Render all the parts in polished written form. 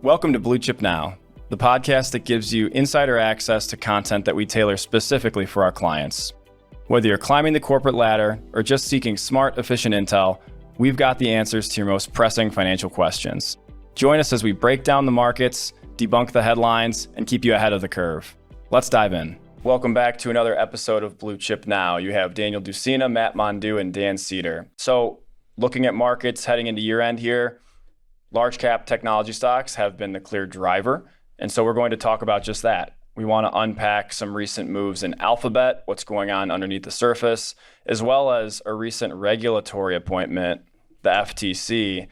Welcome to Blue Chip Now, the podcast that gives you insider access to content that we tailor specifically for our clients. Whether you're climbing the corporate ladder or just seeking smart, efficient intel, we've got the answers to your most pressing financial questions. Join us as we break down the markets, debunk the headlines, and keep you ahead of the curve. Let's dive in. Welcome back to another episode of Blue Chip Now. You have Dusina, Matt Mondoux, and Dan Seder. So, looking at markets heading into year-end here, large cap technology stocks have been the clear driver. And so we're going to talk about just that. We want to unpack some recent moves in Alphabet, what's going on underneath the surface, as well as a recent regulatory appointment, the FTC.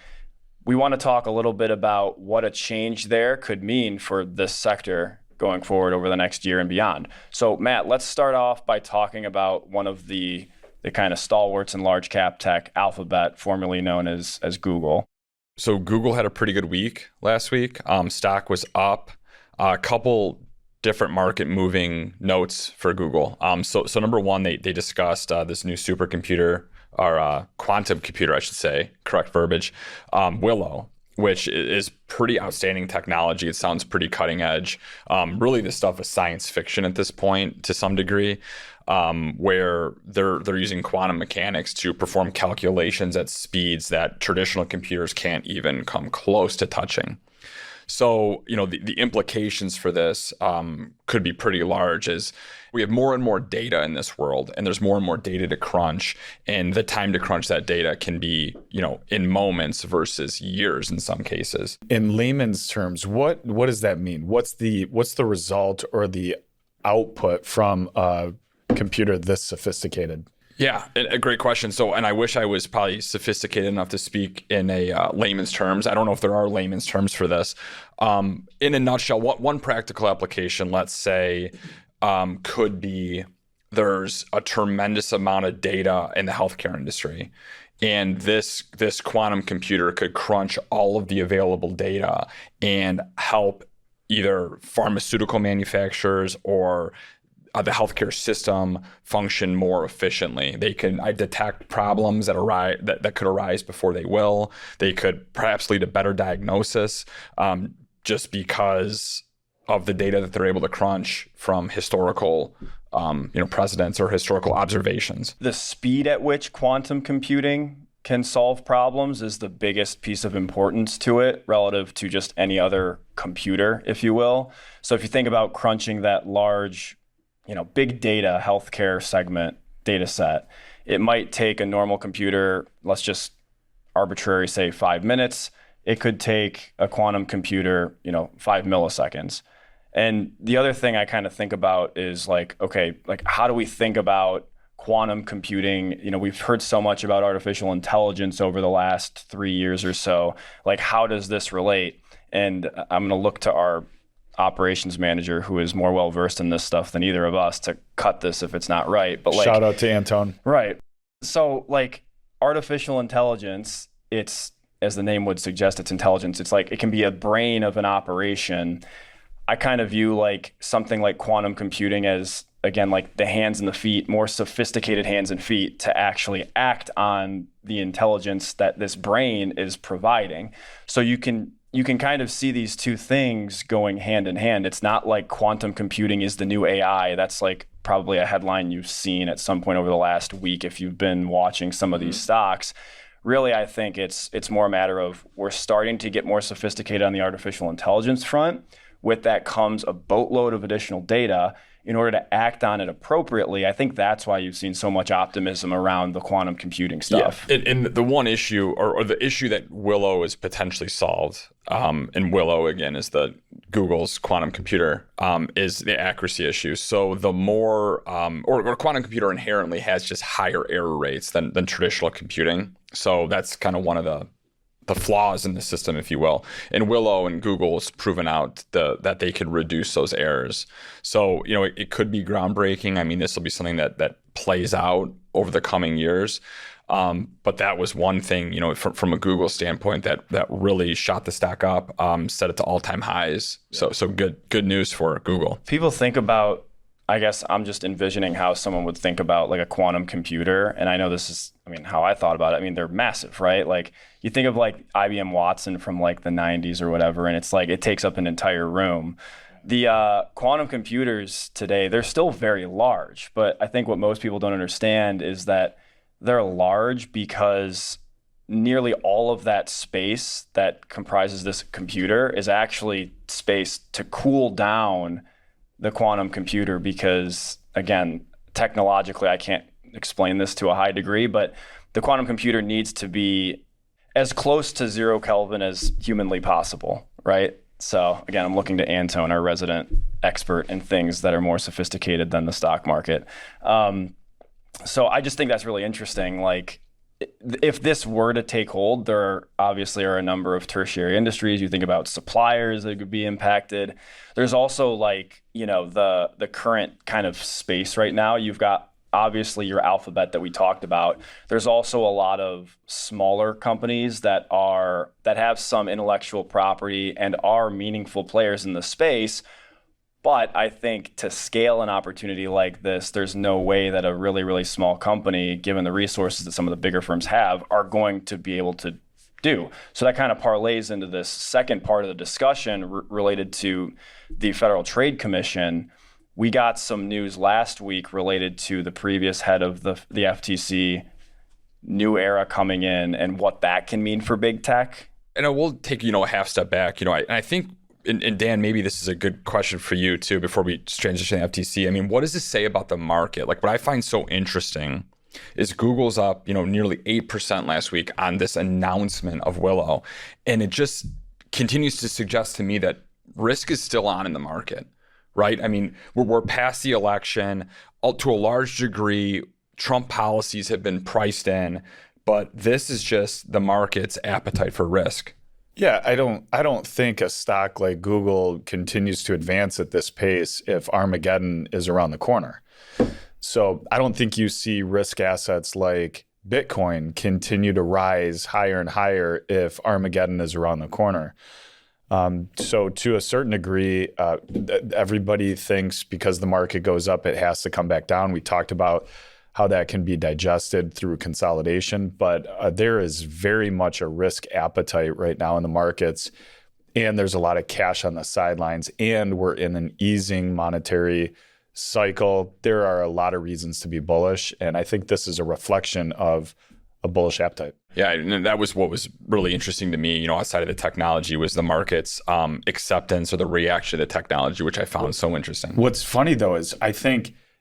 We want to talk a little bit about what a change there could mean for this sector going forward over the next year and beyond. So Matt, let's start off by talking about one of the kind of stalwarts in large cap tech, Alphabet, formerly known as Google. So Google had a pretty good week last week. Stock was up. A couple different market moving notes for Google. So number one, they discussed this new supercomputer, or quantum computer, I should say, correct verbiage, Willow, which is pretty outstanding technology. It sounds pretty cutting edge. Really, this stuff is science fiction at this point to some degree, where they're using quantum mechanics to perform calculations at speeds that traditional computers can't even come close to touching. So, the implications for this could be pretty large as we have more and more data in this world, and there's more and more data to crunch, and the time to crunch that data can be, in moments versus years in some cases. In layman's terms, what does that mean? What's the result or the output from a computer this sophisticated? Yeah, a great question. So, and I wish I was probably sophisticated enough to speak in a layman's terms. I don't know if there are layman's terms for this. In a nutshell, one practical application, let's say, could be there's a tremendous amount of data in the healthcare industry. And this quantum computer could crunch all of the available data and help either pharmaceutical manufacturers or the healthcare system function more efficiently. They can detect problems that could arise before they will. They could perhaps lead to better diagnosis just because of the data that they're able to crunch from historical precedents or historical observations. The speed at which quantum computing can solve problems is the biggest piece of importance to it relative to just any other computer, if you will. So if you think about crunching that large big data healthcare segment data set, it might take a normal computer, let's just arbitrary say 5 minutes. It could take a quantum computer, 5 milliseconds. And the other thing I kind of think about is how do we think about quantum computing? We've heard so much about artificial intelligence over the last 3 years or so. How does this relate? And I'm going to look to our operations manager, who is more well-versed in this stuff than either of us, to cut this if it's not right. But shout out to Anton. Right. So artificial intelligence, it's, as the name would suggest, it's intelligence. It's it can be a brain of an operation. I kind of view something like quantum computing as, again, the hands and the feet, more sophisticated hands and feet to actually act on the intelligence that this brain is providing. So you can kind of see these two things going hand in hand. It's not like quantum computing is the new AI. That's probably a headline you've seen at some point over the last week if you've been watching some of these stocks. Really, I think it's more a matter of we're starting to get more sophisticated on the artificial intelligence front. With that comes a boatload of additional data. In order to act on it appropriately, I think that's why you've seen so much optimism around the quantum computing stuff. Yeah. And the one issue, or the issue that Willow is potentially solved, and Willow, again, is the Google's quantum computer, is the accuracy issue. So the more, or quantum computer inherently has just higher error rates than traditional computing. So that's kind of one of the flaws in the system, if you will. And Willow and Google has proven out that they could reduce those errors. So, it could be groundbreaking. I mean, this will be something that plays out over the coming years. But that was one thing, from a Google standpoint that really shot the stock up, set it to all-time highs. So good news for Google. People think about I guess I'm just envisioning how someone would think about like a quantum computer. And I know this is, how I thought about it. They're massive, right? Like you think of like IBM Watson from like the 90s or whatever, and it's like it takes up an entire room. The quantum computers today, they're still very large, but I think what most people don't understand is that they're large because nearly all of that space that comprises this computer is actually space to cool down the quantum computer because, again, technologically, I can't explain this to a high degree, but the quantum computer needs to be as close to 0 Kelvin as humanly possible, right? So again, I'm looking to Antone, our resident expert in things that are more sophisticated than the stock market. So I just think that's really interesting. Like, if this were to take hold, there obviously are a number of tertiary industries. You think about suppliers that could be impacted. There's also the current kind of space right now. You've got obviously your Alphabet that we talked about. There's also a lot of smaller companies that have some intellectual property and are meaningful players in the space. But I think to scale an opportunity like this, there's no way that a really, really small company, given the resources that some of the bigger firms have, are going to be able to do. So that kind of parlays into this second part of the discussion related to the Federal Trade Commission. We got some news last week related to the previous head of the FTC, new era coming in, and what that can mean for big tech. And I will take, a half step back. I think, and Dan, maybe this is a good question for you too, before we transition to FTC. What does this say about the market? Like, what I find so interesting is Google's up, nearly 8% last week on this announcement of Willow. And it just continues to suggest to me that risk is still on in the market, right? We're past the election. To a large degree, Trump policies have been priced in, but this is just the market's appetite for risk. Yeah, I don't think a stock like Google continues to advance at this pace if Armageddon is around the corner. So I don't think you see risk assets like Bitcoin continue to rise higher and higher if Armageddon is around the corner. So to a certain degree, everybody thinks because the market goes up, it has to come back down. We talked about how that can be digested through consolidation, but there is very much a risk appetite right now in the markets, and there's a lot of cash on the sidelines, and we're in an easing monetary cycle. There are a lot of reasons to be bullish, and I think this is a reflection of a bullish appetite. Yeah, and that was what was really interesting to me, outside of the technology, was the market's acceptance or the reaction to the technology, which I found so interesting. What's funny, though, is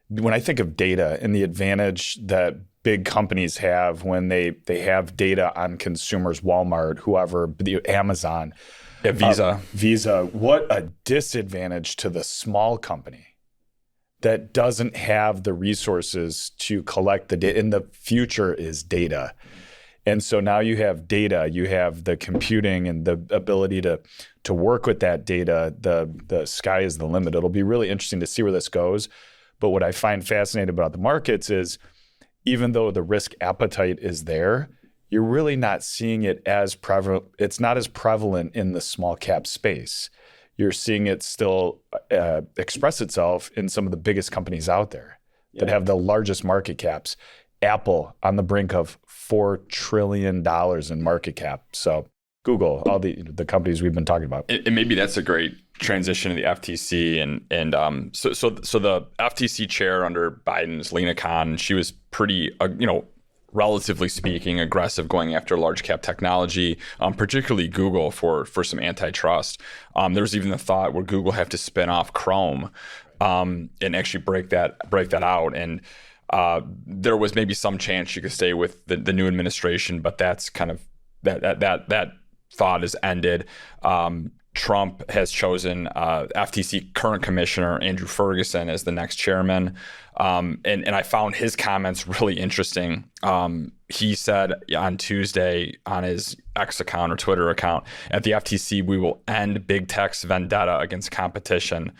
when I think of data and the advantage that big companies have when they have data on consumers, Walmart, whoever, Amazon, Visa, what a disadvantage to the small company that doesn't have the resources to collect the data. And the future is data. And so now you have data, you have the computing and the ability to work with that data. The sky is the limit. It'll be really interesting to see where this goes. But what I find fascinating about the markets is even though the risk appetite is there, you're really not seeing it as prevalent. It's not as prevalent in the small cap space. You're seeing it still express itself in some of the biggest companies out there that have the largest market caps. Apple on the brink of $4 trillion in market cap. So Google, all the companies we've been talking about. And maybe that's a great transition to the FTC. And so the FTC chair under Biden's Lena Khan, she was pretty, relatively speaking, aggressive going after large cap technology, particularly Google for some antitrust. There's even the thought where Google have to spin off Chrome and actually break that out. And there was maybe some chance she could stay with the new administration, but that's kind of that thought is ended. Trump has chosen FTC current commissioner Andrew Ferguson as the next chairman. And I found his comments really interesting. He said on Tuesday on his X account or Twitter account, at the FTC, we will end big tech's vendetta against competition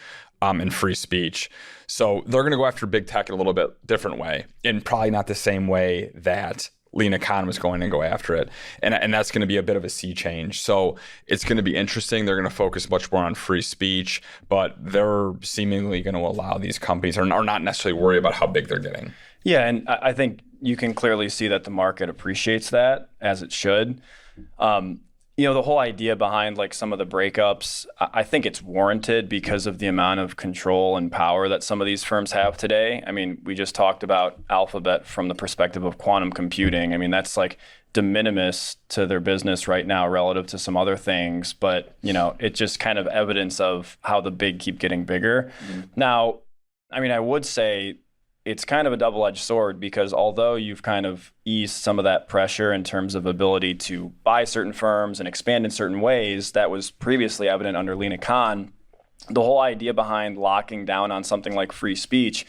and free speech. So they're going to go after big tech in a little bit different way, and probably not the same way that lean economists going and go after it. And that's going to be a bit of a sea change. So it's going to be interesting. They're going to focus much more on free speech, but they're seemingly going to allow these companies or not necessarily worry about how big they're getting. Yeah, and I think you can clearly see that the market appreciates that, as it should. The whole idea behind like some of the breakups, I think it's warranted because of the amount of control and power that some of these firms have today. I mean, we just talked about Alphabet from the perspective of quantum computing. I mean, that's like de minimis to their business right now relative to some other things, but it's just kind of evidence of how the big keep getting bigger. Mm-hmm. Now, I mean, I would say it's kind of a double-edged sword because although you've kind of eased some of that pressure in terms of ability to buy certain firms and expand in certain ways, that was previously evident under Lena Khan, the whole idea behind locking down on something like free speech,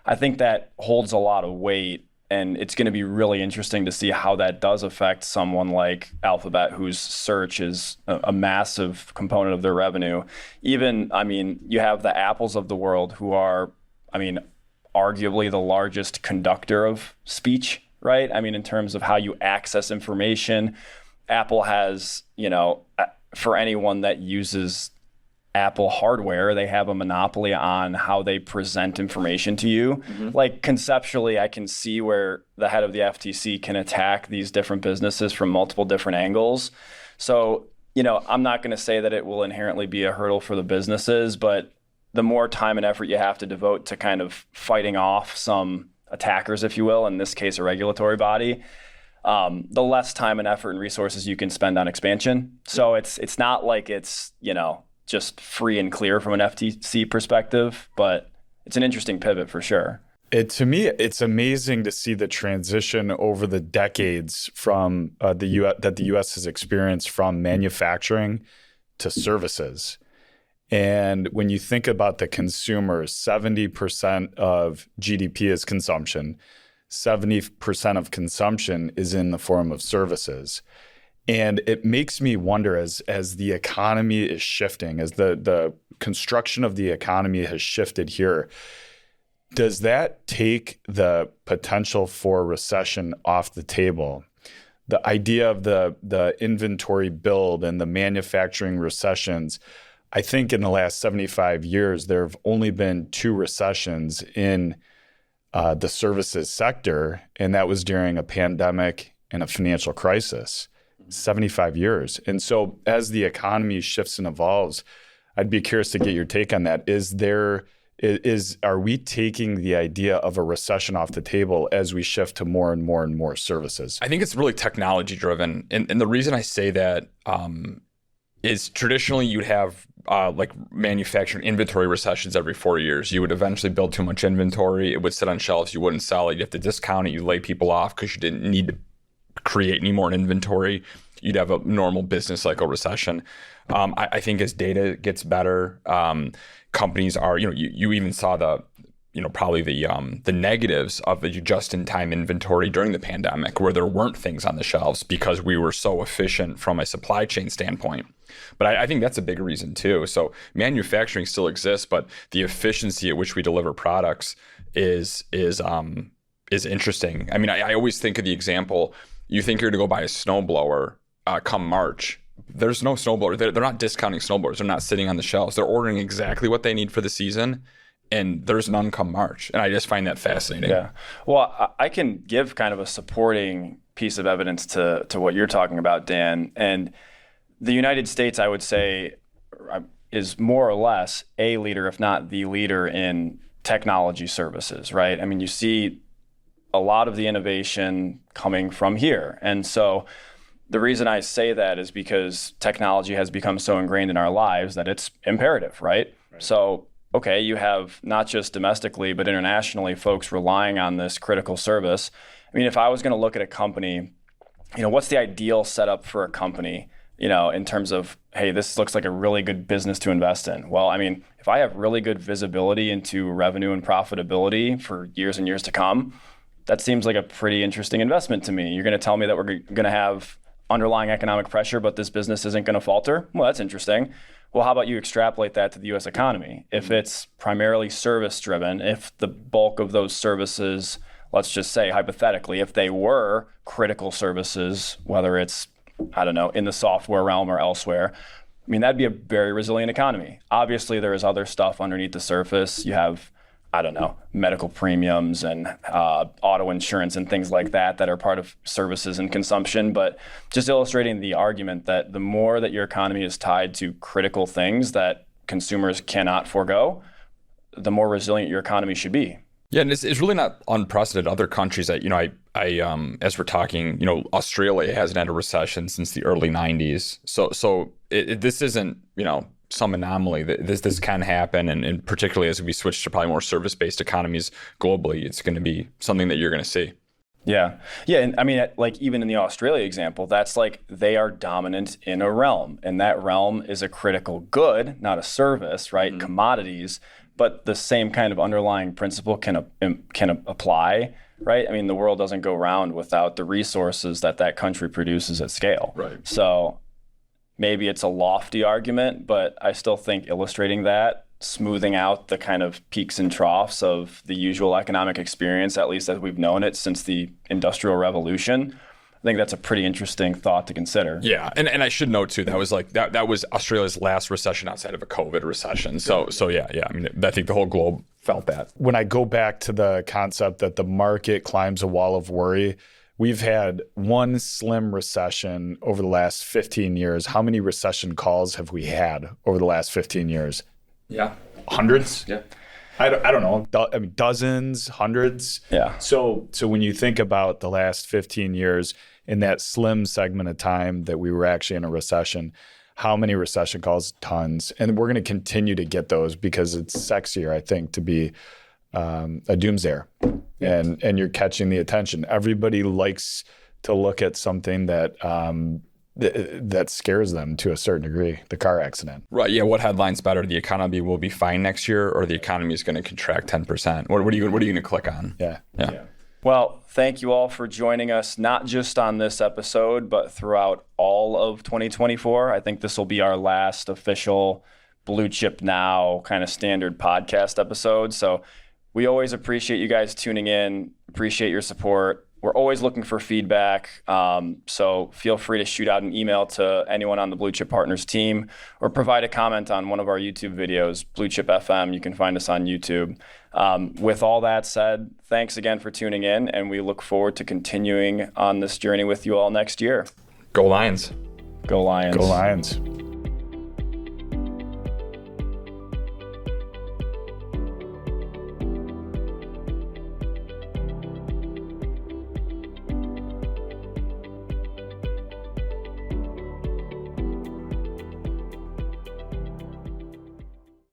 I think that holds a lot of weight. And it's going to be really interesting to see how that does affect someone like Alphabet, whose search is a massive component of their revenue. Even, I mean, you have the Apples of the world who are, arguably the largest conductor of speech, right? I mean, in terms of how you access information, Apple has, for anyone that uses Apple hardware, they have a monopoly on how they present information to you. Mm-hmm. Like conceptually, I can see where the head of the FTC can attack these different businesses from multiple different angles. So, I'm not going to say that it will inherently be a hurdle for the businesses, but the more time and effort you have to devote to kind of fighting off some attackers, if you will, in this case, a regulatory body, the less time and effort and resources you can spend on expansion. So it's not like it's, just free and clear from an FTC perspective, but it's an interesting pivot for sure. To me, it's amazing to see the transition over the decades from that the U.S. has experienced from manufacturing to services. And when you think about the consumer, 70% of GDP is consumption. 70% of consumption is in the form of services. And it makes me wonder as the economy is shifting, as the construction of the economy has shifted here, does that take the potential for recession off the table? The idea of the inventory build and the manufacturing recessions, I think in the last 75 years, there have only been 2 recessions in the services sector, and that was during a pandemic and a financial crisis, 75 years. And so as the economy shifts and evolves, I'd be curious to get your take on that. Are we taking the idea of a recession off the table as we shift to more and more and more services? I think it's really technology driven. And the reason I say that is traditionally you'd have like manufacturing inventory recessions every 4 years. You would eventually build too much inventory. It would sit on shelves. You wouldn't sell it. You'd have to discount it. You lay people off because you didn't need to create any more inventory. You'd have a normal business cycle recession. I think as data gets better, companies are, you even saw probably the negatives of the just-in-time inventory during the pandemic, where there weren't things on the shelves because we were so efficient from a supply chain standpoint. But I think that's a big reason too. So manufacturing still exists, but the efficiency at which we deliver products is interesting. I mean, I always think of the example: you think you're going to go buy a snowblower come March. There's no snowblower. They're not discounting snowblowers. They're not sitting on the shelves. They're ordering exactly what they need for the season, and there's none come March. And I just find that fascinating. Yeah. Well, I can give kind of a supporting piece of evidence to what you're talking about, Dan. And the United States, I would say, is more or less a leader, if not the leader, in technology services, right? I mean, you see a lot of the innovation coming from here. And so the reason I say that is because technology has become so ingrained in our lives that it's imperative, right? So, okay, you have not just domestically, but internationally, folks relying on this critical service. I mean, if I was going to look at a company, what's the ideal setup for a company, in terms of, hey, this looks like a really good business to invest in? Well, I mean, if I have really good visibility into revenue and profitability for years and years to come, that seems like a pretty interesting investment to me. You're going to tell me that we're going to have underlying economic pressure, but this business isn't going to falter? Well, that's interesting. Well, how about you extrapolate that to the U.S. economy? If it's primarily service driven, if the bulk of those services let's just say hypothetically, if they were critical services, whether it's, I don't know, in the software realm or elsewhere, I mean, that'd be a very resilient economy. Obviously, there is other stuff underneath the surface. You have, I don't know, medical premiums and auto insurance and things like that are part of services and consumption. But just illustrating the argument that the more that your economy is tied to critical things that consumers cannot forego, the more resilient your economy should be. Yeah, and it's really not unprecedented. Other countries that, as we're talking, Australia hasn't had a recession since the early 90s. So this isn't, some anomaly. This can happen, and particularly as we switch to probably more service-based economies globally, it's going to be something that you're going to see. Yeah. And I mean, like even in the Australia example, that's like they are dominant in a realm, and that realm is a critical good, not a service, right? Mm-hmm. Commodities, but the same kind of underlying principle can apply, right? I mean, the world doesn't go round without the resources that country produces at scale. Right. So maybe it's a lofty argument, but I still think illustrating that, smoothing out the kind of peaks and troughs of the usual economic experience, at least as we've known it since the Industrial Revolution, I think that's a pretty interesting thought to consider. Yeah, and I should note too, that was Australia's last recession outside of a COVID recession. So yeah. I mean, I think the whole globe felt that. When I go back to the concept that the market climbs a wall of worry, we've had one slim recession over the last 15 years. How many recession calls have we had over the last 15 years? Yeah. Hundreds? Yeah. I don't know. I mean, dozens, hundreds. Yeah. So when you think about the last 15 years in that slim segment of time that we were actually in a recession, how many recession calls? Tons. And we're going to continue to get those because it's sexier, I think, to be a doomsdayer. And you're catching the attention. Everybody likes to look at something that scares them to a certain degree, the car accident. Right. Yeah. What headline's better? The economy will be fine next year, or the economy is going to contract 10%. What are you going to click on? Yeah. Well, thank you all for joining us, not just on this episode, but throughout all of 2024. I think this will be our last official Blue Chip Now kind of standard podcast episode. So we always appreciate you guys tuning in, appreciate your support. We're always looking for feedback, so feel free to shoot out an email to anyone on the Blue Chip Partners team or provide a comment on one of our YouTube videos, Blue Chip FM. You can find us on YouTube. With all that said, thanks again for tuning in, and we look forward to continuing on this journey with you all next year. Go Lions. Go Lions. Go Lions.